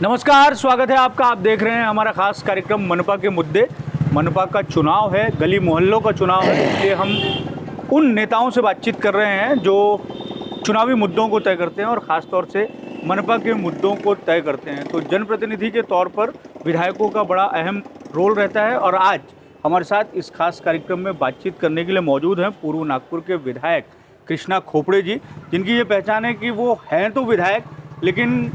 नमस्कार, स्वागत है आपका। आप देख रहे हैं हमारा खास कार्यक्रम मनपा के मुद्दे। मनपा का चुनाव है, गली मोहल्लों का चुनाव है, इसलिए हम उन नेताओं से बातचीत कर रहे हैं जो चुनावी मुद्दों को तय करते हैं और ख़ास तौर से मनपा के मुद्दों को तय करते हैं। तो जनप्रतिनिधि के तौर पर विधायकों का बड़ा अहम रोल रहता है और आज हमारे साथ इस खास कार्यक्रम में बातचीत करने के लिए मौजूद हैं पूर्व नागपुर के विधायक कृष्णा खोपड़े जी, जिनकी ये पहचान है कि वो हैं तो विधायक, लेकिन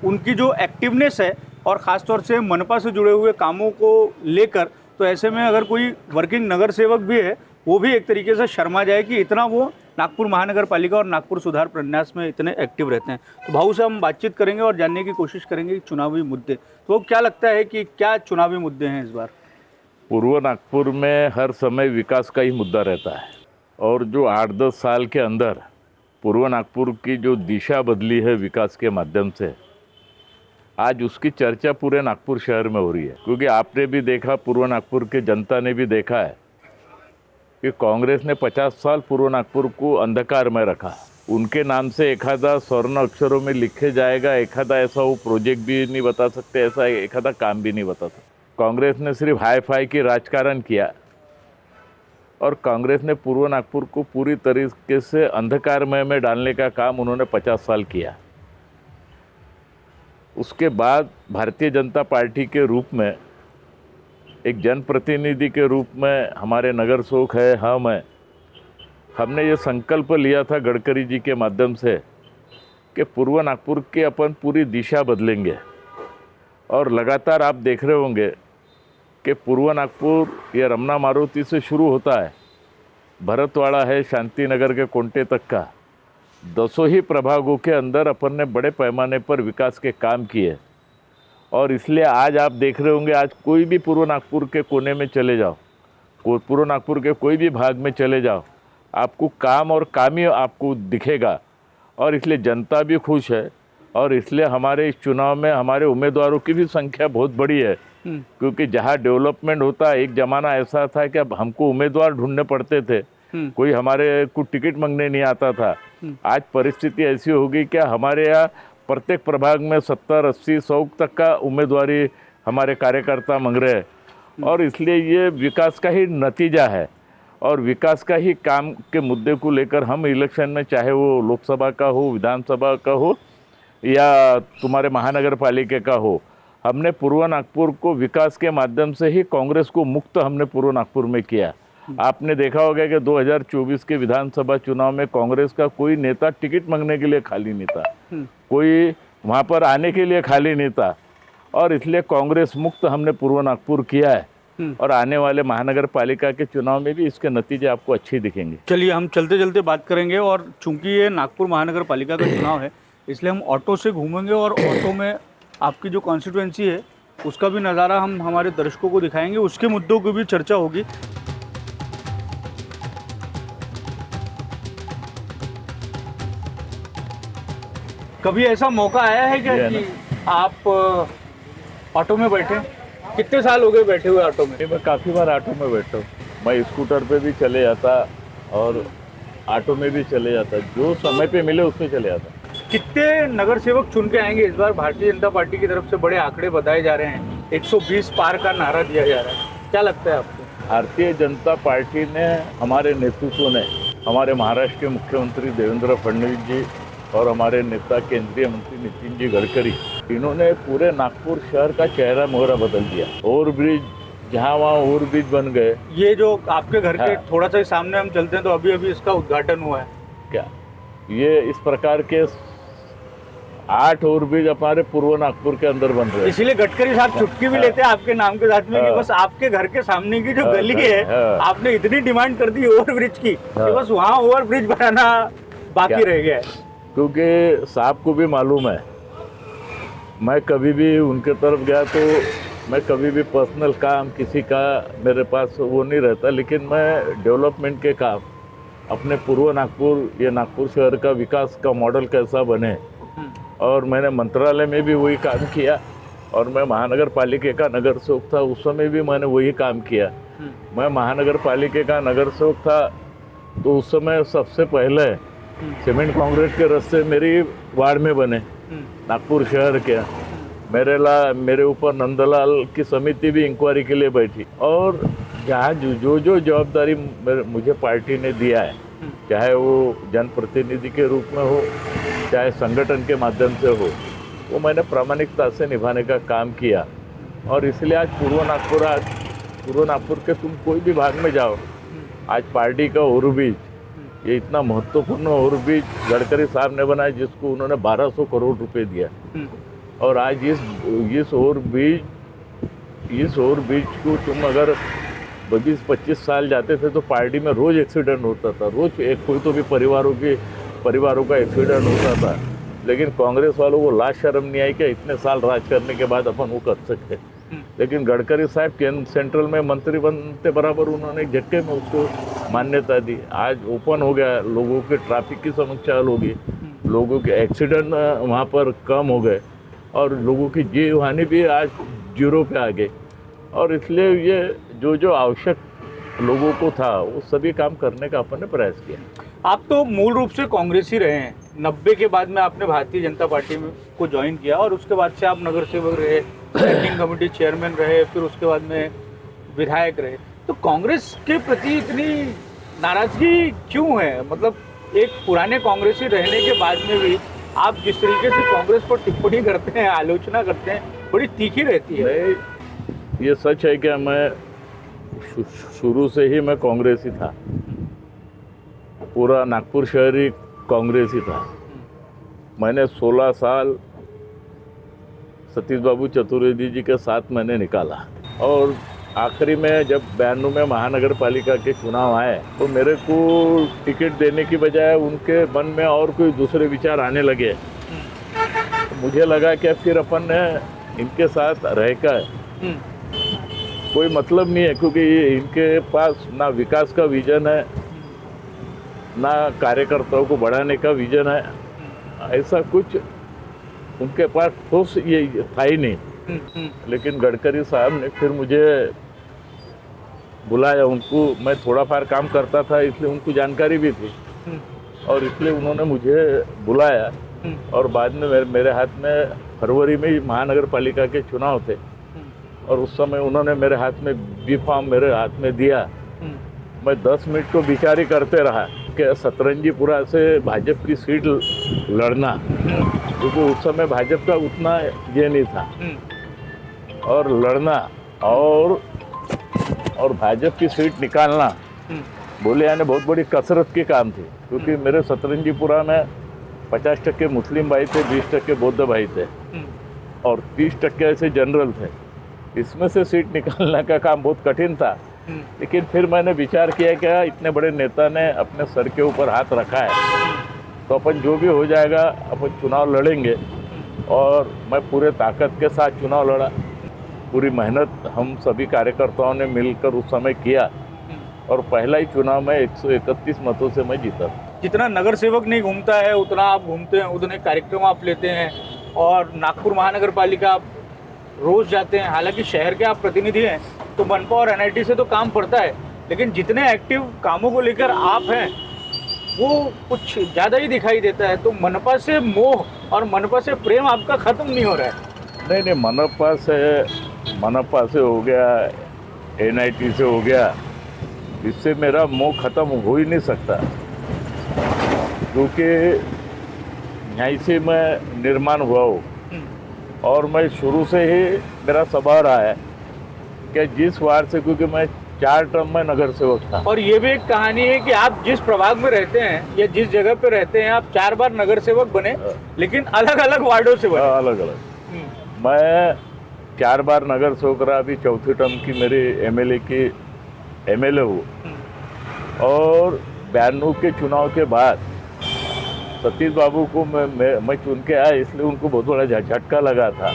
उनकी जो एक्टिवनेस है और ख़ास तौर से मनपा से जुड़े हुए कामों को लेकर, तो ऐसे में अगर कोई वर्किंग नगर सेवक भी है वो भी एक तरीके से शर्मा जाए कि इतना वो नागपुर महानगर पालिका और नागपुर सुधार प्रन्यास में इतने एक्टिव रहते हैं। तो भाऊ से हम बातचीत करेंगे और जानने की कोशिश करेंगे कि चुनावी मुद्दे, तो क्या लगता है कि क्या चुनावी मुद्दे हैं इस बार? पूर्व नागपुर में हर समय विकास का ही मुद्दा रहता है और जो 8-10 साल के अंदर पूर्व नागपुर की जो दिशा बदली है विकास के माध्यम से, आज उसकी चर्चा पूरे नागपुर शहर में हो रही है। क्योंकि आपने भी देखा, पूर्व नागपुर के जनता ने भी देखा है कि कांग्रेस ने 50 साल पूर्व नागपुर को अंधकार में रखा। उनके नाम से एखादा स्वर्ण अक्षरों में लिखे जाएगा, एखादा ऐसा वो प्रोजेक्ट भी नहीं बता सकते, ऐसा एखादा काम भी नहीं बता सकते। कांग्रेस ने सिर्फ हाई फाई की राजकारण किया और कांग्रेस ने पूर्व नागपुर को पूरी तरीके से अंधकारमय में डालने का काम उन्होंने 50 साल किया। उसके बाद भारतीय जनता पार्टी के रूप में, एक जनप्रतिनिधि के रूप में हमारे नगर सेवक है, हमने ये संकल्प लिया था गडकरी जी के माध्यम से कि पूर्व नागपुर की अपन पूरी दिशा बदलेंगे। और लगातार आप देख रहे होंगे कि पूर्व नागपुर ये रमना मारुति से शुरू होता है, भरतवाड़ा है, शांतिनगर के कोंटे तक का 200 ही प्रभागों के अंदर अपन ने बड़े पैमाने पर विकास के काम किए। और इसलिए आज आप देख रहे होंगे, आज कोई भी पूर्व नागपुर के कोने में चले जाओ, पूर्व नागपुर के कोई भी भाग में चले जाओ, आपको काम और काम ही आपको दिखेगा। और इसलिए जनता भी खुश है और इसलिए हमारे इस चुनाव में हमारे उम्मीदवारों की भी संख्या बहुत बड़ी है। क्योंकि जहाँ डेवलपमेंट होता है, एक ज़माना ऐसा था कि अब हमको उम्मीदवार ढूंढने पड़ते थे, कोई हमारे को टिकट मांगने नहीं आता था। आज परिस्थिति ऐसी होगी कि हमारे यहाँ प्रत्येक प्रभाग में 70, 80, 100 तक का उम्मीदवारी हमारे कार्यकर्ता मांग रहे हैं। और इसलिए ये विकास का ही नतीजा है और विकास का ही काम के मुद्दे को लेकर हम इलेक्शन में, चाहे वो लोकसभा का हो, विधानसभा का हो या तुम्हारे महानगर पालिका का हो, हमने पूर्व नागपुर को विकास के माध्यम से ही कांग्रेस को मुक्त हमने पूर्व नागपुर में किया। आपने देखा होगा कि 2024 के विधानसभा चुनाव में कांग्रेस का कोई नेता टिकट मांगने के लिए खाली नहीं था, कोई वहां पर आने के लिए खाली नहीं था। और इसलिए कांग्रेस मुक्त हमने पूर्व नागपुर किया है और आने वाले महानगर पालिका के चुनाव में भी इसके नतीजे आपको अच्छे दिखेंगे। चलिए, हम चलते चलते बात करेंगे। और चूंकि ये नागपुर महानगर पालिका का चुनाव है, इसलिए हम ऑटो से घूमेंगे और ऑटो में आपकी जो कॉन्स्टिट्यूएंसी है उसका भी नज़ारा हम हमारे दर्शकों को दिखाएंगे, उसके मुद्दों की भी चर्चा होगी। कभी ऐसा मौका आया है क्या कि आप ऑटो में बैठे? कितने साल हो गए बैठे हुए ऑटो में? मैं काफ़ी बार ऑटो में बैठा हूँ। मैं स्कूटर पे भी चले जाता और ऑटो में भी चले जाता, जो समय पे मिले उसमें चले जाता। कितने नगर सेवक चुन के आएंगे इस बार? भारतीय जनता पार्टी की तरफ से बड़े आंकड़े बताए जा रहे हैं, 120 पार का नारा दिया जा रहा है, क्या लगता है आपको? भारतीय जनता पार्टी ने, हमारे नेतृत्व ने, हमारे महाराष्ट्र के मुख्यमंत्री देवेंद्र फडणवीस जी और हमारे नेता केंद्रीय मंत्री नितिन जी गडकरी, इन्होंने पूरे नागपुर शहर का चेहरा मोहरा बदल दिया। ओवरब्रिज, जहाँ वहाँ ओवरब्रिज बन गए। ये जो आपके घर के थोड़ा सा सामने हम चलते हैं तो अभी अभी इसका उद्घाटन हुआ है क्या? ये इस प्रकार के 8 ओवरब्रिज हमारे पूर्व नागपुर के अंदर बन रहे हैं। इसीलिए गडकरी साहब चुटकी भी लेते हैं आपके नाम के साथ में कि बस आपके घर के सामने की जो गली है, आपने इतनी डिमांड कर दी ओवरब्रिज की कि बस वहाँ ओवरब्रिज बनाना बाकी रह गया है। क्योंकि साहब को भी मालूम है, मैं कभी भी उनके तरफ गया तो मैं कभी भी पर्सनल काम किसी का मेरे पास वो नहीं रहता, लेकिन मैं डेवलपमेंट के काम अपने पूर्व नागपुर, ये नागपुर शहर का विकास का मॉडल कैसा बने, और मैंने मंत्रालय में भी वही काम किया और मैं महानगर पालिका का नगर सेवक था, उस समय भी मैंने वही काम किया। मैं महानगर पालिका का नगर सेवक था तो उस समय सबसे पहले सीमेंट कांक्रीट के रास्ते मेरी वार्ड में बने, नागपुर शहर के। मेरे ऊपर नंदलाल की समिति भी इंक्वायरी के लिए बैठी, और जहाँ जो जवाबदारी मुझे पार्टी ने दिया है, चाहे वो जनप्रतिनिधि के रूप में हो, चाहे संगठन के माध्यम से हो, वो मैंने प्रामाणिकता से निभाने का काम किया। और इसलिए आज पूर्व नागपुर के तुम कोई भी भाग में जाओ, आज पार्टी का ओवरब्रिज, ये इतना महत्वपूर्ण ओवरब्रिज गडकरी साहब ने बनाया, जिसको उन्होंने 1200 करोड़ रुपए दिया। और आज इस ओवरब्रिज को तुम अगर 20-25 साल जाते थे तो पार्टी में रोज एक्सीडेंट होता था, रोज एक कोई तो भी परिवारों का एक्सीडेंट होता था। लेकिन कांग्रेस वालों को लाज शर्म नहीं आई कि इतने साल राज करने के बाद अपन वो कर सकते। लेकिन गडकरी साहब सेंट्रल में मंत्री बनते बराबर उन्होंने झटके में उसको मान्यता दी। आज ओपन हो गया, लोगों के ट्रैफिक की समस्या हल होगी, लोगों के एक्सीडेंट वहाँ पर कम हो गए, और लोगों की जीव हानि भी आज 0 पे आ गई। और इसलिए ये जो आवश्यक लोगों को था वो सभी काम करने का अपन ने प्रयास किया। आप तो मूल रूप से कांग्रेस ही रहे हैं। 90 के बाद में आपने भारतीय जनता पार्टी को ज्वाइन किया, और उसके बाद से आप नगर सेवक रहे, स्टैंडिंग कमेटी चेयरमैन रहे, फिर उसके बाद में विधायक रहे। तो कांग्रेस के प्रति इतनी नाराजगी क्यों है? मतलब एक पुराने कांग्रेसी रहने के बाद में भी आप जिस तरीके से कांग्रेस पर टिप्पणी करते हैं, आलोचना करते हैं, बड़ी तीखी रहती है। ये सच है कि मैं शुरू से ही मैं कांग्रेसी था, पूरा नागपुर शहरी कांग्रेसी था। मैंने 16 साल सतीश बाबू चतुर्वेदी जी के साथ मैंने निकाला, और आखिरी में जब 92 में महानगर पालिका के चुनाव आए तो मेरे को टिकट देने की बजाय उनके मन में और कोई दूसरे विचार आने लगे। तो मुझे लगा कि फिर अपन ने इनके साथ रहकर कोई मतलब नहीं है, क्योंकि इनके पास ना विकास का विजन है, ना कार्यकर्ताओं को बढ़ाने का विजन है, ऐसा कुछ उनके पास ठोस ये था ही नहीं। लेकिन गडकरी साहब ने फिर मुझे बुलाया, उनको मैं थोड़ा फार काम करता था इसलिए उनको जानकारी भी थी, और इसलिए उन्होंने मुझे बुलाया। और बाद में मेरे हाथ में फरवरी में ही महानगर पालिका के चुनाव थे, और उस समय उन्होंने मेरे हाथ में बी फॉर्म मेरे हाथ में दिया। मैं 10 मिनट को विचार करते रहा कि सतरंजीपुरा से भाजपा की सीट लड़ना, क्योंकि उस समय भाजपा का उतना ये नहीं था, और लड़ना और भाजपा की सीट निकालना बोले यानी बहुत बड़ी कसरत की काम थी। क्योंकि मेरे सतरंजीपुरा में 50% मुस्लिम भाई थे, 20% बौद्ध भाई थे, और 30% ऐसे जनरल थे। इसमें से सीट निकालने का काम बहुत कठिन था। लेकिन फिर मैंने विचार किया कि इतने बड़े नेता ने अपने सर के ऊपर हाथ रखा है, तो अपन जो भी हो जाएगा अपन चुनाव लड़ेंगे। और मैं पूरे ताकत के साथ चुनाव लड़ा, पूरी मेहनत हम सभी कार्यकर्ताओं ने मिलकर उस समय किया, और पहला ही चुनाव में 131 मतों से मैं जीता। जितना नगर सेवक नहीं घूमता है उतना आप घूमते हैं, उतने कार्यक्रम आप लेते हैं, और नागपुर महानगर पालिका आप रोज जाते हैं। हालांकि शहर के आप प्रतिनिधि हैं तो मनपा और एनआईटी से तो काम पड़ता है, लेकिन जितने एक्टिव कामों को लेकर आप हैं वो कुछ ज़्यादा ही दिखाई देता है। तो मनपा से मोह और मनपा से प्रेम आपका ख़त्म नहीं हो रहा है? नहीं, मनपा से हो गया, एनआईटी से हो गया, इससे मेरा मोह ख़त्म हो ही नहीं सकता, क्योंकि यहीं से मैं निर्माण हुआ हूँ। और मैं शुरू से ही मेरा स्वभाव रहा है कि जिस वार्ड से, क्योंकि मैं 4 टर्म में नगर सेवक था। और ये भी एक कहानी है कि आप जिस प्रभाग में रहते हैं या जिस जगह पे रहते हैं, आप 4 बार नगर सेवक बने, लेकिन अलग अलग वार्डों से बने। अलग अलग। मैं 4 बार नगर सेवक रहा, अभी 4थी टर्म की मेरी एमएलए हूँ। और 92 के चुनाव के बाद सतीश बाबू को मैं चुन के आया, इसलिए उनको बहुत बड़ा झटका लगा था।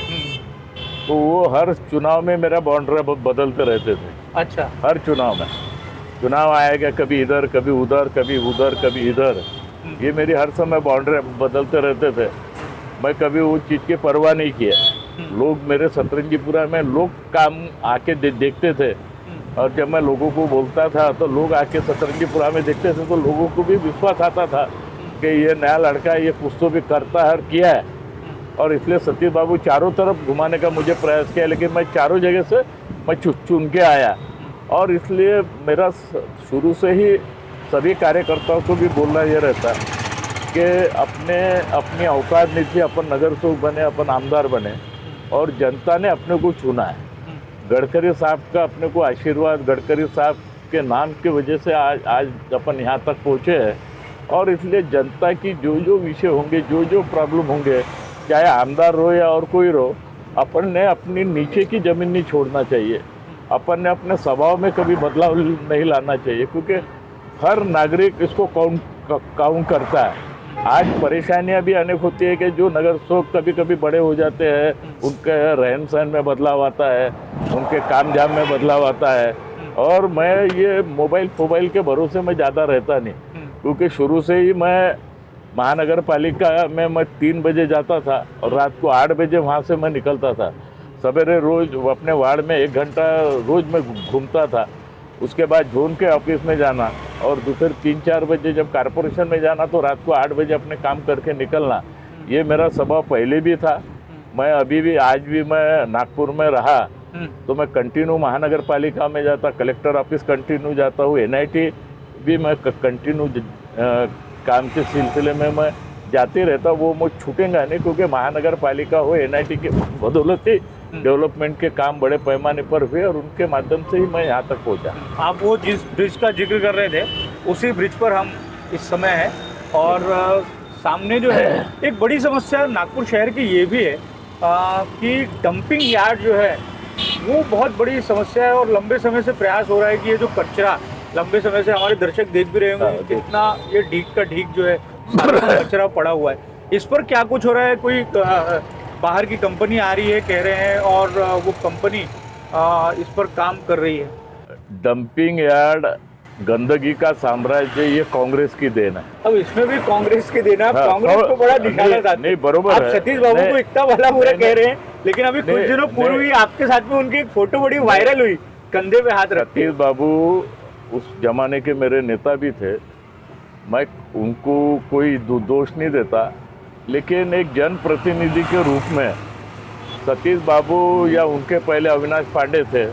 तो वो हर चुनाव में मेरा बाउंड्री बदलते रहते थे। अच्छा। हर चुनाव आएगा, कभी इधर कभी उधर, कभी उधर कभी इधर, ये मेरी हर समय बाउंड्री बदलते रहते थे। मैं कभी वो चीज़ की परवाह नहीं किया। लोग मेरे सतरंजीपुरा में लोग काम आके देखते थे, और जब मैं लोगों को बोलता था तो लोग आके सतरंजीपुरा में देखते थे, तो लोगों को भी विश्वास आता था कि ये नया लड़का ये कुछ तो भी करता है और किया है। और इसलिए सतीश बाबू चारों तरफ घुमाने का मुझे प्रयास किया, लेकिन मैं चारों जगह से मैं चुन के आया। और इसलिए मेरा शुरू से ही सभी कार्यकर्ताओं को भी बोलना ये रहता है कि अपनी औकात नीचे अपन नगर सेवक बने, अपन आमदार बने, और जनता ने अपने को चुना है। गडकरी साहब का अपने को आशीर्वाद, गडकरी साहब के नाम की वजह से आज अपन यहाँ तक पहुँचे हैं। और इसलिए जनता की जो जो विषय होंगे, जो जो प्रॉब्लम होंगे, चाहे आमदार रहो या और कोई रहो, अपन ने अपनी नीचे की ज़मीन नहीं छोड़ना चाहिए। अपन ने अपने स्वभाव में कभी बदलाव नहीं लाना चाहिए, क्योंकि हर नागरिक इसको काउंट करता है। आज परेशानियां भी अनेक होती है कि जो नगर सेवक कभी कभी बड़े हो जाते हैं, उनके रहन सहन में बदलाव आता है, उनके काम जाम में बदलाव आता है। और मैं ये मोबाइल के भरोसे में ज़्यादा रहता नहीं, क्योंकि शुरू से ही मैं महानगर पालिका में मैं 3 बजे जाता था और रात को 8 बजे वहाँ से मैं निकलता था। सवेरे रोज़ अपने वार्ड में 1 घंटा रोज़ मैं घूमता था। उसके बाद जोन के ऑफिस में जाना, और दूसरे 3-4 बजे जब कारपोरेशन में जाना तो रात को 8 बजे अपने काम करके निकलना। ये मेरा स्वभाव पहले भी था। मैं अभी भी, आज भी मैं नागपुर में रहा तो मैं कंटिन्यू महानगर पालिका में जाता, कलेक्टर ऑफिस कंटिन्यू जाता हूँ, NIT भी मैं कंटिन्यू काम के सिलसिले में मैं जाते रहता। वो मुझे छूटेगा नहीं, क्योंकि महानगर पालिका हो, NIT के बदौलत ही डेवलपमेंट के काम बड़े पैमाने पर हुए, और उनके माध्यम से ही मैं यहाँ तक पहुँचा। आप वो जिस ब्रिज का जिक्र कर रहे थे, उसी ब्रिज पर हम इस समय हैं। और सामने जो है एक बड़ी समस्या नागपुर शहर की ये भी है कि डंपिंग यार्ड जो है वो बहुत बड़ी समस्या है। और लंबे समय से प्रयास हो रहा है कि ये जो कचरा, लंबे समय से हमारे दर्शक देख भी रहे होंगे कितना ये ढीक का ढीक जो है कचरा पड़ा हुआ है, इस पर क्या कुछ हो रहा है? कोई बाहर की कंपनी आ रही है कह रहे हैं, और वो कंपनी इस पर काम कर रही है। डंपिंग यार्ड, गंदगी का साम्राज्य, ये कांग्रेस की देन है। अब इसमें भी कांग्रेस की देन है। हाँ, कांग्रेस को बड़ा निशाना साधते हैं। नहीं, बरोबर आप है। सतीश बाबू को इतना भला बुरा कह रहे हैं, लेकिन अभी कुछ दिनों पूर्व ही आपके साथ में उनकी एक फोटो बड़ी वायरल हुई, कंधे पे हाथ रखते। सतीश बाबू उस जमाने के मेरे नेता भी थे, मैं उनको कोई दोष नहीं देता, लेकिन एक जनप्रतिनिधि के रूप में सतीश बाबू या उनके पहले अविनाश पांडे थे,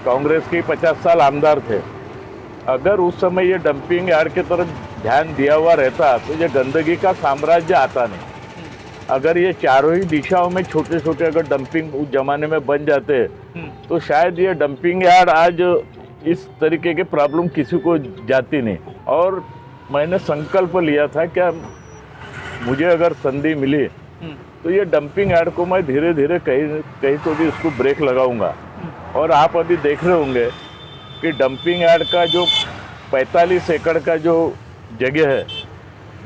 कांग्रेस के 50 साल आमदार थे। अगर उस समय ये डंपिंग यार्ड की तरफ ध्यान दिया हुआ रहता तो ये गंदगी का साम्राज्य आता नहीं। अगर ये चारों ही दिशाओं में छोटे छोटे अगर डंपिंग उस जमाने में बन जाते तो शायद ये डंपिंग यार्ड आज इस तरीके के प्रॉब्लम किसी को जाती नहीं। और मैंने संकल्प लिया था कि मुझे अगर संधि मिली तो ये डंपिंग यार्ड को मैं धीरे धीरे कहीं तो भी इसको ब्रेक लगाऊंगा। और आप अभी देख रहे होंगे कि डंपिंग यार्ड का जो 45 एकड़ का जो जगह है,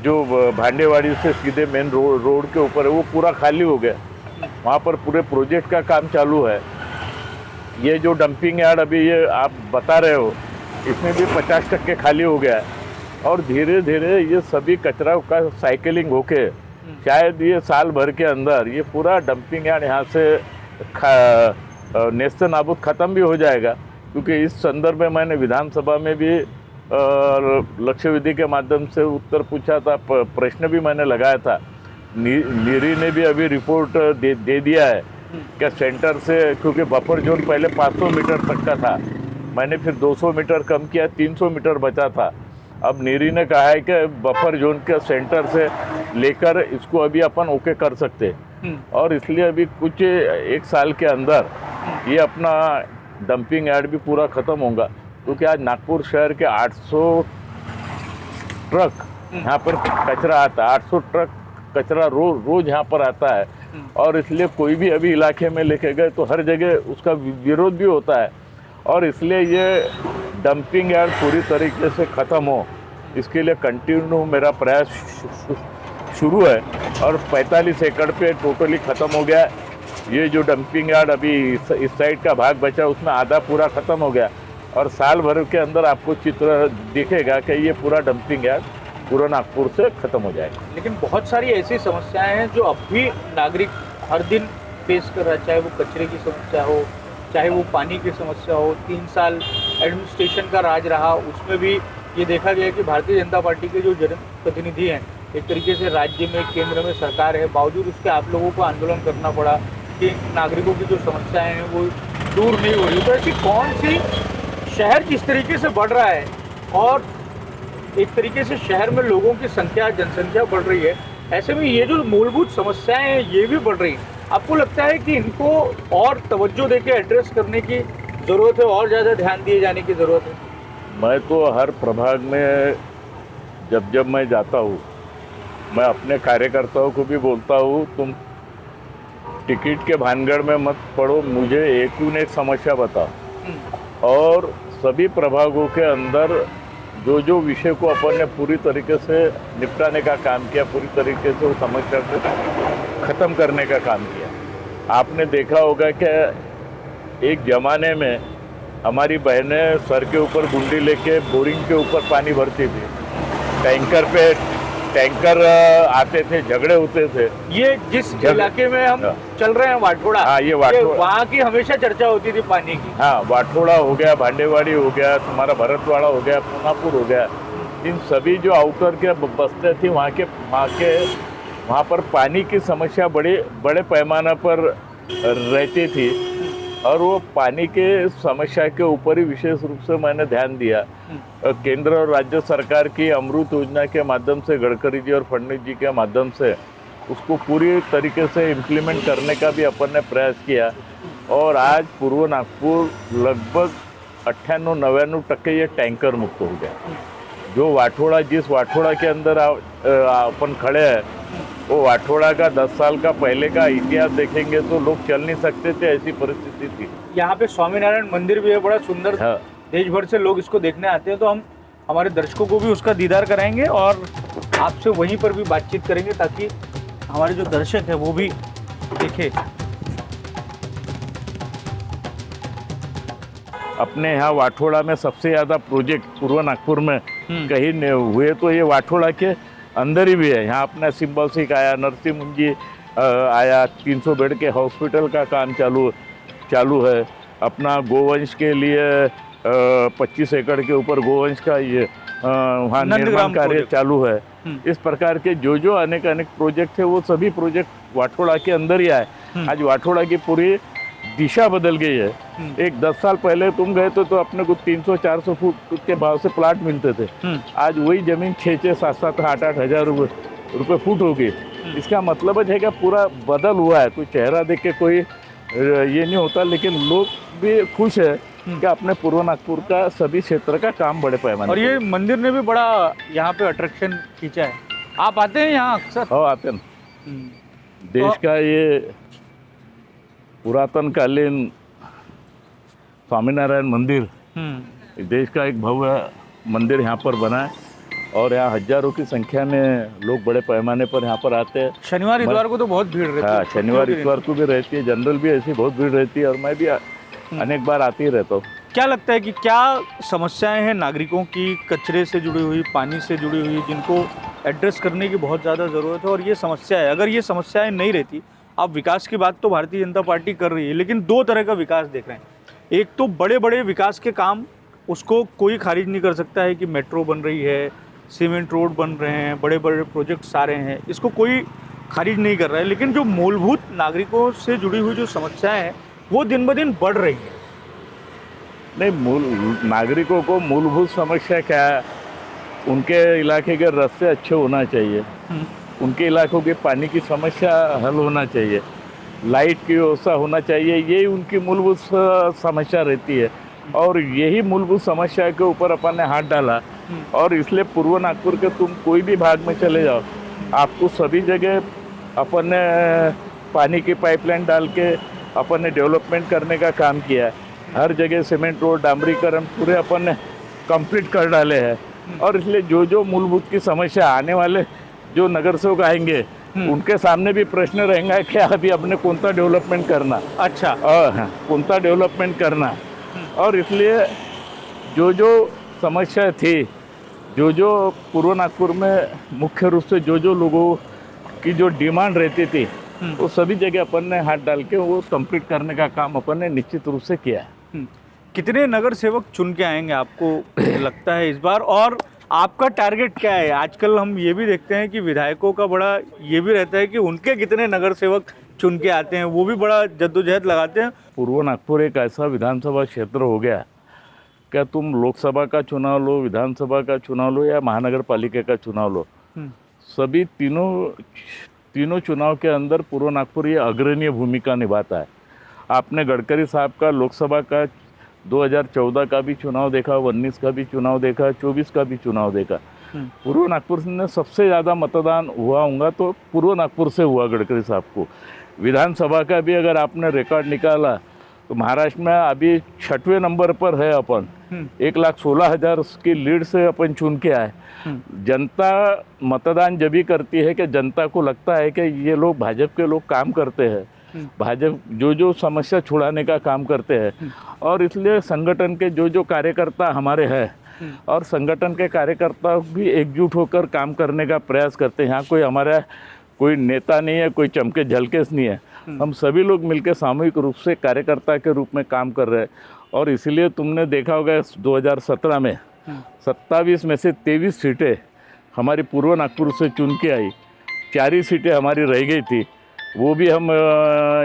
जो भांडेवाड़ी से सीधे मेन रोड के ऊपर है, वो पूरा खाली हो गया। वहाँ पर पूरे प्रोजेक्ट का काम चालू है। ये जो डंपिंग यार्ड अभी ये आप बता रहे हो, इसमें भी 50% खाली हो गया है। और धीरे धीरे ये सभी कचरा का साइकिलिंग होके शायद ये साल भर के अंदर ये पूरा डंपिंग यार्ड यहाँ से नेस्त नाबूद ख़त्म भी हो जाएगा। क्योंकि इस संदर्भ में मैंने विधानसभा में भी लक्ष्य विधि के माध्यम से उत्तर पूछा था, प्रश्न भी मैंने लगाया था। नीरी ने भी अभी रिपोर्ट दे दिया है कि सेंटर से, क्योंकि बफर जोन पहले 500 मीटर तक का था, मैंने फिर 200 मीटर कम किया, 300 मीटर बचा था। अब नीरी ने कहा है कि बफर जोन के सेंटर से लेकर इसको अभी अपन ओके कर सकते हैं। और इसलिए अभी कुछ 1 साल के अंदर ये अपना डंपिंग यार्ड भी पूरा ख़त्म होगा। क्योंकि आज नागपुर शहर के 800 ट्रक यहाँ पर कचरा आता है, 800 ट्रक कचरा रोज यहाँ पर आता है। और इसलिए कोई भी अभी इलाके में लेके गए तो हर जगह उसका विरोध भी होता है। और इसलिए ये डंपिंग यार्ड पूरी तरीके से ख़त्म हो, इसके लिए कंटिन्यू मेरा प्रयास शुरू है। और 45 एकड़ पे टोटली ख़त्म हो गया। ये जो डंपिंग यार्ड अभी इस साइड का भाग बचा उसमें आधा पूरा ख़त्म हो गया। और साल भर के अंदर आपको चित्र दिखेगा कि ये पूरा डंपिंग यार्ड पूरा नागपुर से ख़त्म हो जाएगा। लेकिन बहुत सारी ऐसी समस्याएं हैं जो अब भी नागरिक हर दिन फेस कर रहा है, चाहे वो कचरे की समस्या हो, चाहे वो पानी की समस्या हो। 3 साल एडमिनिस्ट्रेशन का राज रहा, उसमें भी ये देखा गया कि भारतीय जनता पार्टी के जो जनप्रतिनिधि हैं एक तरीके से राज्य में केंद्र में सरकार है, बावजूद उसके आप लोगों को आंदोलन करना पड़ा कि नागरिकों की जो समस्याएं हैं वो दूर नहीं हो रही। तो ऐसी कौन सी शहर जिस तरीके से बढ़ रहा है और एक तरीके से शहर में लोगों की संख्या जनसंख्या बढ़ रही है, ऐसे में ये जो मूलभूत समस्याएं हैं ये भी बढ़ रही हैं, आपको लगता है कि इनको और तवज्जो देके एड्रेस करने की ज़रूरत है, और ज़्यादा ध्यान दिए जाने की ज़रूरत है? मैं तो हर प्रभाग में जब मैं जाता हूँ, मैं अपने कार्यकर्ताओं को भी बोलता हूँ, तुम टिकट के भानगढ़ में मत पड़ो, मुझे एक समस्या बताओ। और सभी प्रभागों के अंदर जो विषय को अपन ने पूरी तरीके से निपटाने का काम किया, पूरी तरीके से वो समस्या को ख़त्म करने का काम किया। आपने देखा होगा कि एक ज़माने में हमारी बहनें सर के ऊपर गुंडी लेके बोरिंग के ऊपर पानी भरती थी, टैंकर आते थे, झगड़े होते थे। ये जिस इलाके में हम चल रहे हैं वाठोड़ा, हाँ, ये वाठोड़ा, वहाँ की हमेशा चर्चा होती थी पानी की। हाँ, वाठोड़ा हो गया, भांडेवाड़ी हो गया, तुम्हारा भरतवाड़ा हो गया, पूनापुर हो गया, इन सभी जो आउटर के बस्ते थी वहाँ पर पानी की समस्या बड़े पैमाने पर रहती थी। और वो पानी के समस्या के ऊपर ही विशेष रूप से मैंने ध्यान दिया। केंद्र और राज्य सरकार की अमृत योजना के माध्यम से, गडकरी जी और फडणवीस जी के माध्यम से उसको पूरी तरीके से इम्प्लीमेंट करने का भी अपन ने प्रयास किया। और आज पूर्व नागपुर लगभग 98-99% ये टैंकर मुक्त हो गया। जो वाठोड़ा, जिस वाठोड़ा के अंदर अपन खड़े हैं, वो वाठोड़ा का 10 साल का पहले का इतिहास देखेंगे तो लोग चल नहीं सकते थे, ऐसी परिस्थिति थी। यहाँ पे स्वामीनारायण मंदिर भी है, बड़ा सुंदर। हाँ। देश भर से लोग इसको देखने आते हैं, तो हम हमारे दर्शकों को भी उसका दीदार कराएंगे और आपसे वहीं पर भी बातचीत करेंगे ताकि हमारे जो दर्शक हैं वो भी देखें। अपने यहाँ वाठोड़ा में सबसे ज़्यादा प्रोजेक्ट पूर्व नागपुर में कहीं हुए तो ये वाठोड़ा के अंदर ही भी है। यहाँ अपना सिंबल सिक आया, नरसिंह मुंजी आया, 300 बेड के हॉस्पिटल का काम चालू है। अपना गोवंश के लिए 25 एकड़ के ऊपर गोवंश का ये वहाँ निर्माण कार्य चालू है। इस प्रकार के जो अनेक प्रोजेक्ट है, वो सभी प्रोजेक्ट वाठोड़ा के अंदर ही आए। आज वाठोड़ा की पूरी दिशा बदल गई है। एक 10 साल पहले तुम गए तो अपने को 300-400 फुट के भाव से प्लाट मिलते थे। आज वही जमीन 6-6, 7-7, 8-8 हज़ार रुपये फुट हो गई। इसका मतलब है कि पूरा बदल हुआ है। कोई चेहरा देख के कोई ये नहीं होता, लेकिन लोग भी खुश है कि अपने पूर्व नागपुर का सभी क्षेत्र का काम बड़े पैमाने। और ये मंदिर ने भी बड़ा यहाँ पे अट्रैक्शन खींचा है। आप आते हैं यहाँ अक्सर? हाँ, आते हैं। देश का ये पुरातन कालीन स्वामीनारायण मंदिर, देश का एक भव्य मंदिर यहाँ पर बना है और यहाँ हजारों की संख्या में लोग बड़े पैमाने पर यहाँ पर आते हैं। शनिवार इतवार को तो बहुत भीड़ रहती है। हाँ, शनिवार इतवार को भी रहती है, जनरल भी ऐसी बहुत भीड़ रहती है और मैं भी अनेक बार आती ही रहता हूँ। क्या लगता है कि क्या समस्याएं हैं नागरिकों की, कचरे से जुड़ी हुई, पानी से जुड़ी हुई, जिनको एड्रेस करने की बहुत ज़्यादा ज़रूरत है? और ये समस्या है, अगर ये समस्याएं नहीं रहती, आप विकास की बात तो भारतीय जनता पार्टी कर रही है, लेकिन दो तरह का विकास देख रहे हैं। एक तो बड़े बड़े विकास के काम, उसको कोई खारिज नहीं कर सकता है कि मेट्रो बन रही है, सीमेंट रोड बन रहे हैं, बड़े बड़े प्रोजेक्ट्स आ रहे हैं, इसको कोई खारिज नहीं कर रहा है। लेकिन जो मूलभूत नागरिकों से जुड़ी हुई जो समस्याएं हैं वो दिन ब दिन बढ़ रही है। नहीं, नागरिकों को मूलभूत समस्या क्या है? उनके इलाके के रास्ते अच्छे होना चाहिए, उनके इलाकों के पानी की समस्या हल होना चाहिए, लाइट की व्यवस्था होना चाहिए, यही उनकी मूलभूत समस्या रहती है। और यही मूलभूत समस्या के ऊपर अपन ने हाथ डाला और इसलिए पूर्व नागपुर के तुम कोई भी भाग में चले जाओ, आपको सभी जगह अपन ने पानी की पाइपलाइन डाल के अपन ने डेवलपमेंट करने का काम किया है। हर जगह सीमेंट रोड, डामरीकरण पूरे अपन ने कंप्लीट कर डाले हैं। और इसलिए जो मूलभूत की समस्या आने वाले जो नगर सेवक आएंगे उनके सामने भी प्रश्न रहेगा कि अभी अपने कौन सा डेवलपमेंट करना। अच्छा, कौन सा डेवलपमेंट करना। और इसलिए जो समस्या थी, जो पूर्व नागपुर में मुख्य रूप से जो लोगों की जो डिमांड रहती थी, वो सभी जगह अपन ने हाथ डाल के वो कंप्लीट करने का काम अपन ने निश्चित रूप से किया है। कितने नगर सेवक चुन के आएंगे आपको लगता है इस बार? और आपका टारगेट क्या है? आजकल हम ये भी देखते हैं कि विधायकों का बड़ा ये भी रहता है कि उनके कितने नगर सेवक चुन के आते हैं, वो भी बड़ा जद्दोजहद लगाते हैं। पूर्व नागपुर एक ऐसा विधानसभा क्षेत्र हो गया, क्या तुम लोकसभा का चुनाव लो, विधानसभा का चुनाव लो या महानगर पालिका का चुनाव लो, सभी तीनों चुनाव के अंदर पूर्व नागपुर ये अग्रणीय भूमिका निभाता है। आपने गडकरी साहब का लोकसभा का 2014 का भी चुनाव देखा, 19 का भी चुनाव देखा, 24 का भी चुनाव देखा। पूर्व नागपुर में सबसे ज़्यादा मतदान हुआ होगा तो पूर्व नागपुर से हुआ गडकरी साहब को। विधानसभा का भी अगर आपने रिकॉर्ड निकाला तो महाराष्ट्र में अभी 6वें नंबर पर है अपन। 1,16,000 की लीड से अपन चुन के आए। जनता मतदान जब भी करती है कि जनता को लगता है कि ये लोग भाजपा के लोग काम करते हैं, भाजपा जो समस्या छुड़ाने का काम करते हैं, और इसलिए संगठन के जो कार्यकर्ता हमारे हैं और संगठन के कार्यकर्ता भी एकजुट होकर काम करने का प्रयास करते हैं। यहाँ कोई हमारा कोई नेता नहीं है, कोई चमके झलके नहीं है, हम सभी लोग मिलकर सामूहिक रूप से कार्यकर्ता के रूप में काम कर रहे हैं। और इसलिए तुमने देखा होगा 2017 में 27 में से 23 सीटें हमारी पूर्व नागपुर से चुन के आई, 4 ही सीटें हमारी रह गई थी। वो भी हम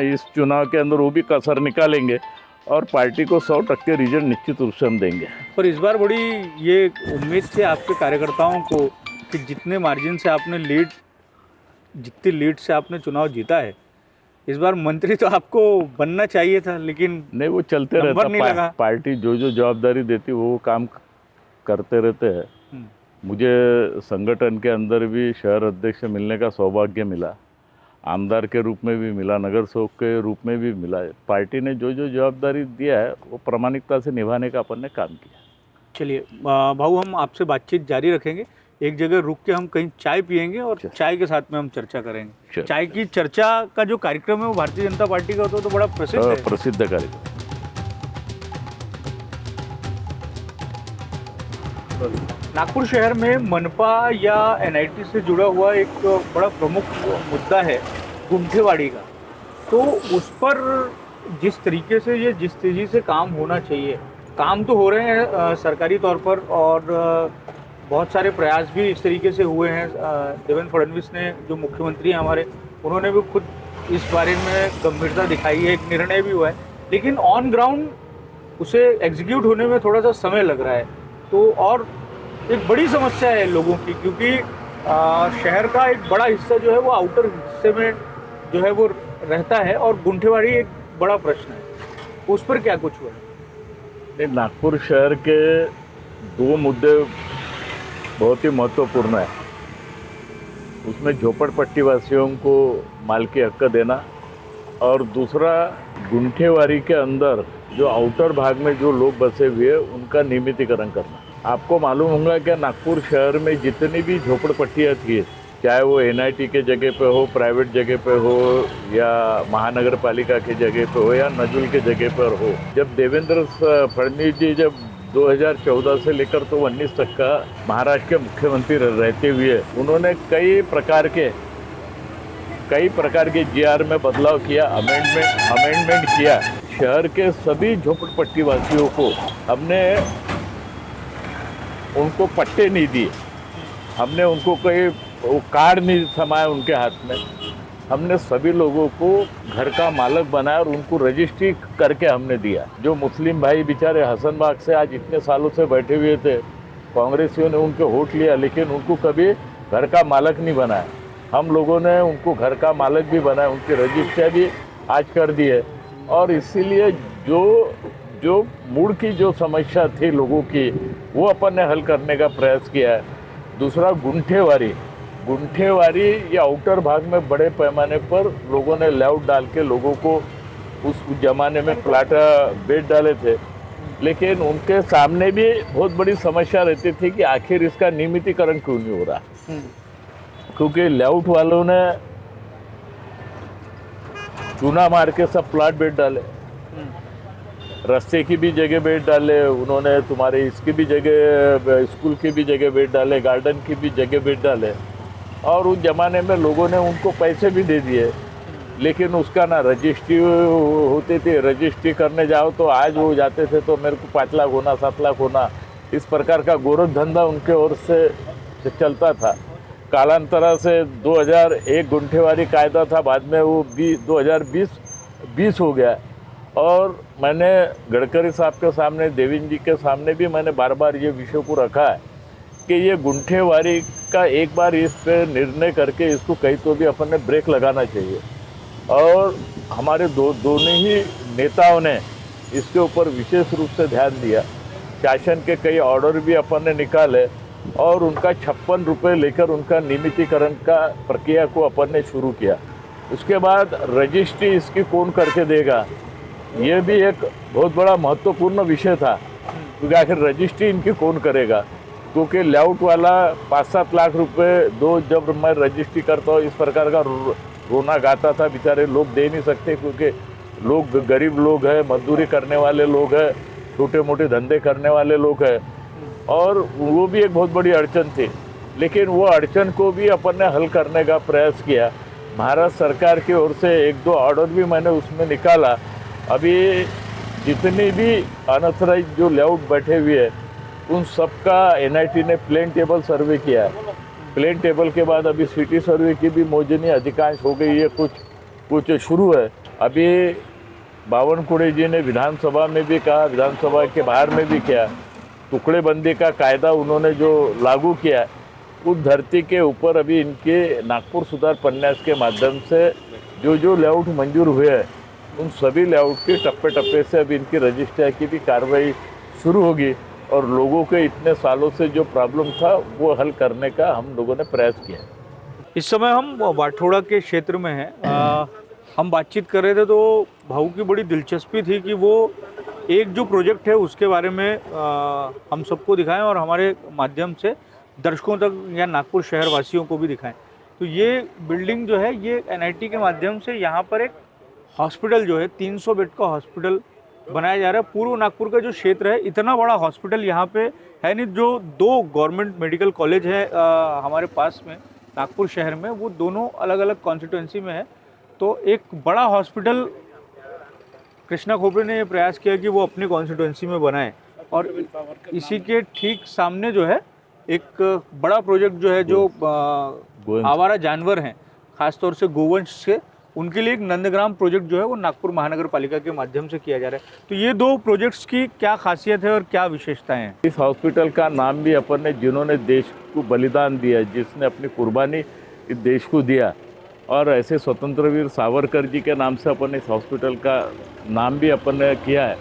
इस चुनाव के अंदर वो भी कसर निकालेंगे और पार्टी को 100% रिजल्ट निश्चित रूप से हम देंगे। पर इस बार बड़ी ये उम्मीद थी आपके कार्यकर्ताओं को कि जितने मार्जिन से आपने जितनी लीड से आपने चुनाव जीता है, इस बार मंत्री तो आपको बनना चाहिए था, लेकिन नहीं, वो चलते रहता। पार्टी जो जवाबदारी देती वो काम करते रहते हैं। मुझे संगठन के अंदर भी शहर अध्यक्ष मिलने का सौभाग्य मिला, आमदार के रूप में भी मिला, नगर सेवक के रूप में भी मिला। पार्टी ने जो जवाबदारी दिया है वो प्रामाणिकता से निभाने का अपन ने काम किया। चलिए भाऊ, हम आपसे बातचीत जारी रखेंगे। एक जगह रुक के हम कहीं चाय पियेंगे और चाय के साथ में हम चर्चा करेंगे। चाय की चर्चा का जो कार्यक्रम है वो भारतीय जनता पार्टी का होता है तो बड़ा प्रसिद्ध है। प्रसिद्ध कार्यक्रम। नागपुर शहर में मनपा या एनआईटी से जुड़ा हुआ एक बड़ा प्रमुख मुद्दा है गुंठेवाड़ी का। तो उस पर जिस तरीके से जिस तेज़ी से काम होना चाहिए, काम तो हो रहे हैं सरकारी तौर पर, और बहुत सारे प्रयास भी इस तरीके से हुए हैं। देवेंद्र फडणवीस ने, जो मुख्यमंत्री हैं हमारे, उन्होंने भी खुद इस बारे में गंभीरता दिखाई है, एक निर्णय भी हुआ है, लेकिन ऑन ग्राउंड उसे एग्जीक्यूट होने में थोड़ा सा समय लग रहा है। तो और एक बड़ी समस्या है लोगों की, क्योंकि शहर का एक बड़ा हिस्सा जो है वो आउटर हिस्से में जो है वो रहता है, और गुंठेवाड़ी एक बड़ा प्रश्न है। उस पर क्या कुछ हुआ? नहीं, नागपुर शहर के 2 मुद्दे बहुत ही महत्वपूर्ण है। उसमें झोपड़पट्टी वासियों को मालकी हक देना, और दूसरा गुंठेवाड़ी के अंदर जो आउटर भाग में जो लोग बसे हुए हैं उनका नियमितीकरण करना। आपको मालूम होगा कि नागपुर शहर में जितनी भी झोपड़पट्टियाँ थी, चाहे वो एनआईटी के जगह पे हो, प्राइवेट जगह पे हो, या महानगर पालिका के जगह पे हो, या नजुल के जगह पर हो, जब देवेंद्र फडणवीस जी जब 2014 से लेकर तो 19 तक का महाराष्ट्र के मुख्यमंत्री रहते हुए उन्होंने कई प्रकार के जीआर में बदलाव किया, अमेंडमेंट किया। शहर के सभी झोपड़पट्टी वासियों को हमने उनको पट्टे नहीं दिए, हमने उनको कोई कार्ड नहीं थमाया उनके हाथ में, हमने सभी लोगों को घर का मालिक बनाया और उनको रजिस्ट्री करके हमने दिया। जो मुस्लिम भाई बेचारे हसनबाग से आज इतने सालों से बैठे हुए थे, कांग्रेसियों ने उनके वोट लिया लेकिन उनको कभी घर का मालिक नहीं बनाया, हम लोगों ने उनको घर का मालिक भी बनाया, उनकी रजिस्ट्री भी आज कर दी है। और इसीलिए जो मूल की जो समस्या थी लोगों की वो अपन ने हल करने का प्रयास किया है। दूसरा गुंठेवाड़ी या आउटर भाग में बड़े पैमाने पर लोगों ने लेआउट डाल के लोगों को, उस ज़माने में प्लाट बेच डाले थे, लेकिन उनके सामने भी बहुत बड़ी समस्या रहती थी कि आखिर इसका नियमितीकरण क्यों नहीं हो रहा, क्योंकि लेआउट वालों ने चूना मार के सब प्लाट बेच डाले, रास्ते की भी जगह बेच डाले उन्होंने, तुम्हारे इसकी भी जगह, स्कूल की भी जगह बेच डाले, गार्डन की भी जगह बेच डाले, और उस ज़माने में लोगों ने उनको पैसे भी दे दिए, लेकिन उसका ना रजिस्ट्री होती थी। रजिस्ट्री करने जाओ तो आज वो जाते थे तो मेरे को 5 लाख होना, 7 लाख होना, इस प्रकार का गोरख धंधा उनके ओर से चलता था। कालांतरा से 2001 गुंठेवारी कायदा था, बाद में वो 2020 हो गया। और मैंने गडकरी साहब के सामने, देवेंद्र जी के सामने भी मैंने बार बार ये विषय को रखा है कि ये गुंठेवारी का एक बार इस पे निर्णय करके इसको कहीं तो भी अपन ने ब्रेक लगाना चाहिए। और हमारे दोनों ही नेताओं ने इसके ऊपर विशेष रूप से ध्यान दिया। शासन के कई ऑर्डर भी अपन ने निकाले और उनका 56 रुपये लेकर उनका नियमितीकरण का प्रक्रिया को अपन ने शुरू किया। उसके बाद रजिस्ट्री इसकी कौन करके देगा, ये भी एक बहुत बड़ा महत्वपूर्ण विषय था, क्योंकि आखिर रजिस्ट्री इनकी कौन करेगा। क्योंकि लेआउट वाला 5-7 लाख रुपए दो, जब मैं रजिस्ट्री करता हूँ इस प्रकार का रोना गाता था। बेचारे लोग दे नहीं सकते, क्योंकि लोग गरीब लोग हैं, मजदूरी करने वाले लोग हैं, छोटे मोटे धंधे करने वाले लोग हैं, और वो भी एक बहुत बड़ी अड़चन थी। लेकिन वो अड़चन को भी अपन ने हल करने का प्रयास किया। भारत सरकार की ओर से 1-2 ऑर्डर भी मैंने उसमें निकाला। अभी जितनी भी अनऑथराइज जो लेआउट बैठे हुए हैं उन सब का NIT ने प्लेन टेबल सर्वे किया है। प्लेन टेबल के बाद अभी सिटी सर्वे की भी मौजनी अधिकांश हो गई है, कुछ शुरू है। अभी बावनकुळे जी ने विधानसभा में भी कहा, विधानसभा के बाहर में भी किया। टुकड़ेबंदी का कायदा उन्होंने जो लागू किया, उस धरती के ऊपर अभी इनके नागपुर सुधार प्रन्यास के माध्यम से जो लेआउट मंजूर हुए हैं उन सभी लेआउट के टप्पे टप्पे से अभी इनकी रजिस्ट्री की भी कार्रवाई शुरू होगी। और लोगों के इतने सालों से जो प्रॉब्लम था वो हल करने का हम लोगों ने प्रयास किया। इस समय हम वाठोड़ा के क्षेत्र में हैं। हम बातचीत कर रहे थे तो भाऊ की बड़ी दिलचस्पी थी कि वो एक जो प्रोजेक्ट है उसके बारे में हम सबको दिखाएं और हमारे माध्यम से दर्शकों तक या नागपुर शहर वासियों को भी दिखाएं। तो ये बिल्डिंग जो है ये NIT के माध्यम से यहाँ पर एक हॉस्पिटल जो है 300 बेड का हॉस्पिटल बनाया जा रहा है। पूर्व नागपुर का जो क्षेत्र है इतना बड़ा हॉस्पिटल यहाँ पे है नहीं। जो 2 गवर्नमेंट मेडिकल कॉलेज है हमारे पास में नागपुर शहर में, वो दोनों अलग अलग कॉन्स्टिट्यूंसी में है। तो एक बड़ा हॉस्पिटल कृष्णा खोपड़े ने ये प्रयास किया कि वो अपनी कॉन्स्टिट्यूंसी में बनाए। और इसी के ठीक सामने जो है एक बड़ा प्रोजेक्ट जो है जो आवारा जानवर हैं, खासतौर से गोवंश से, उनके लिए एक नंदग्राम प्रोजेक्ट जो है वो नागपुर महानगर पालिका के माध्यम से किया जा रहा है। तो ये 2 प्रोजेक्ट्स की क्या खासियत है और क्या विशेषताएं हैं? इस हॉस्पिटल का नाम भी अपन ने, जिन्होंने देश को बलिदान दिया, जिसने अपनी कुर्बानी इस देश को दिया, और ऐसे स्वतंत्र वीर सावरकर जी के नाम से अपन इस हॉस्पिटल का नाम भी अपन ने किया है।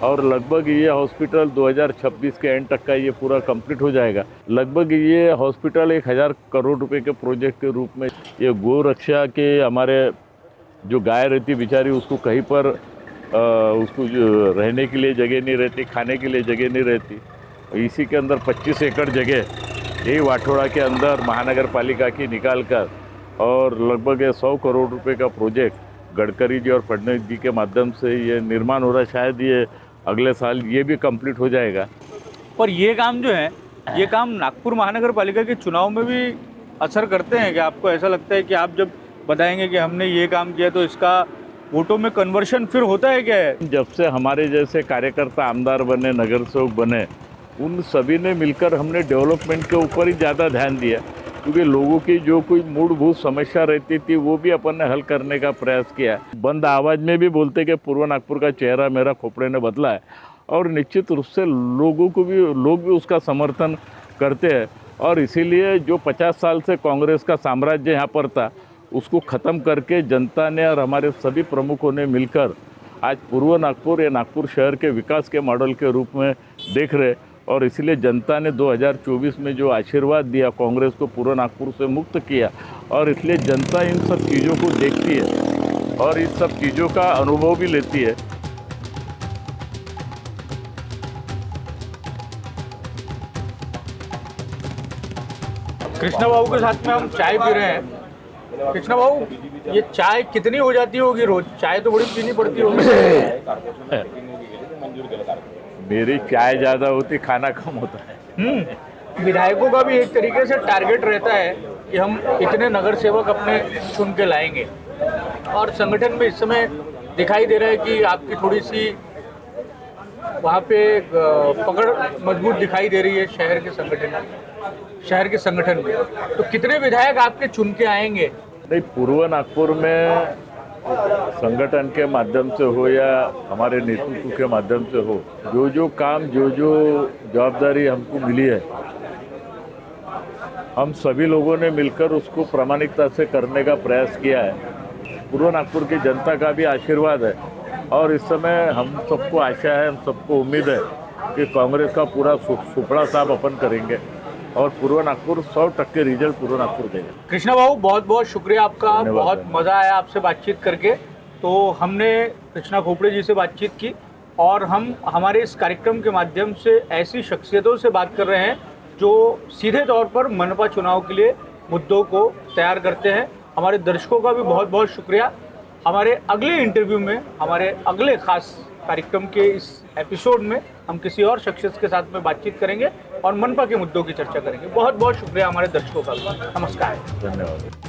और लगभग ये हॉस्पिटल 2026 के एंड तक का ये पूरा कंप्लीट हो जाएगा। लगभग ये हॉस्पिटल 1000 करोड़ रुपए के प्रोजेक्ट के रूप में, ये गौ रक्षा के, हमारे जो गाय रहती बेचारी उसको कहीं पर उसको रहने के लिए जगह नहीं रहती, खाने के लिए जगह नहीं रहती। इसी के अंदर 25 एकड़ जगह यही वाठोड़ा के अंदर महानगर पालिका की निकाल कर, और लगभग 100 करोड़ रुपए का प्रोजेक्ट गडकरी जी और फडणवीस जी के माध्यम से ये निर्माण हो रहा है। शायद ये अगले साल ये भी कंप्लीट हो जाएगा। पर ये काम जो है, ये काम नागपुर महानगर पालिका के चुनाव में भी असर करते हैं क्या? आपको ऐसा लगता है कि आप जब बताएंगे कि हमने ये काम किया तो इसका वोटों में कन्वर्शन फिर होता है क्या? जब से हमारे जैसे कार्यकर्ता आमदार बने, नगर सेवक बने, उन सभी ने मिलकर हमने डेवलपमेंट के ऊपर ही ज़्यादा ध्यान दिया, क्योंकि लोगों की जो कोई मूलभूत समस्या रहती थी वो भी अपन ने हल करने का प्रयास किया। बंद आवाज़ में भी बोलते कि पूर्व नागपुर का चेहरा मेरा खोपड़े ने बदला है, और निश्चित रूप से लोग भी उसका समर्थन करते हैं। और इसीलिए जो 50 साल से कांग्रेस का साम्राज्य यहाँ पर था उसको ख़त्म करके जनता ने और हमारे सभी प्रमुखों ने मिलकर आज पूर्व नागपुर या नागपुर शहर के विकास के मॉडल के रूप में देख रहे। और इसलिए जनता ने 2024 में जो आशीर्वाद दिया, कांग्रेस को पूर्व नागपुर से मुक्त किया, और इसलिए जनता इन सब चीज़ों को देखती है और इस सब चीज़ों का अनुभव भी लेती है। कृष्णा बाबू के साथ में हम चाय पी रहे हैं। कृष्णा बाबू, ये चाय कितनी हो जाती होगी रोज? चाय तो बड़ी पीनी पड़ती होगी। मेरी चाय ज़्यादा होती, खाना कम होता है। विधायकों का भी एक तरीके से टारगेट रहता है कि हम इतने नगर सेवक अपने चुन के लाएंगे, और संगठन में इस समय दिखाई दे रहा है कि आपकी थोड़ी सी वहाँ पे पकड़ मजबूत दिखाई दे रही है शहर के संगठन में। तो कितने विधायक आपके चुन के आएंगे? नहीं, पूर्व नागपुर में संगठन के माध्यम से हो या हमारे नेतृत्व के माध्यम से हो, जो काम जो जवाबदारी हमको मिली है, हम सभी लोगों ने मिलकर उसको प्रामाणिकता से करने का प्रयास किया है। पूर्व नागपुर की जनता का भी आशीर्वाद है और इस समय हम सबको आशा है, हम सबको उम्मीद है कि कांग्रेस का पूरा सुपड़ा साफ अपन करेंगे और पूर्व नागपुर 100% रिजल्ट पूर्व नागपुर देगा। कृष्णा बाबू, बहुत बहुत शुक्रिया आपका, बहुत मज़ा आया आपसे बातचीत करके। तो हमने कृष्णा खोपड़े जी से बातचीत की और हम हमारे इस कार्यक्रम के माध्यम से ऐसी शख्सियतों से बात कर रहे हैं जो सीधे तौर पर मनपा चुनाव के लिए मुद्दों को तैयार करते हैं। हमारे दर्शकों का भी बहुत बहुत शुक्रिया। हमारे अगले इंटरव्यू में, हमारे अगले खास कार्यक्रम के इस एपिसोड में हम किसी और शख्सियत के साथ में बातचीत करेंगे और मनपा के मुद्दों की चर्चा करेंगे। बहुत बहुत शुक्रिया हमारे दर्शकों का भी। नमस्कार, धन्यवाद।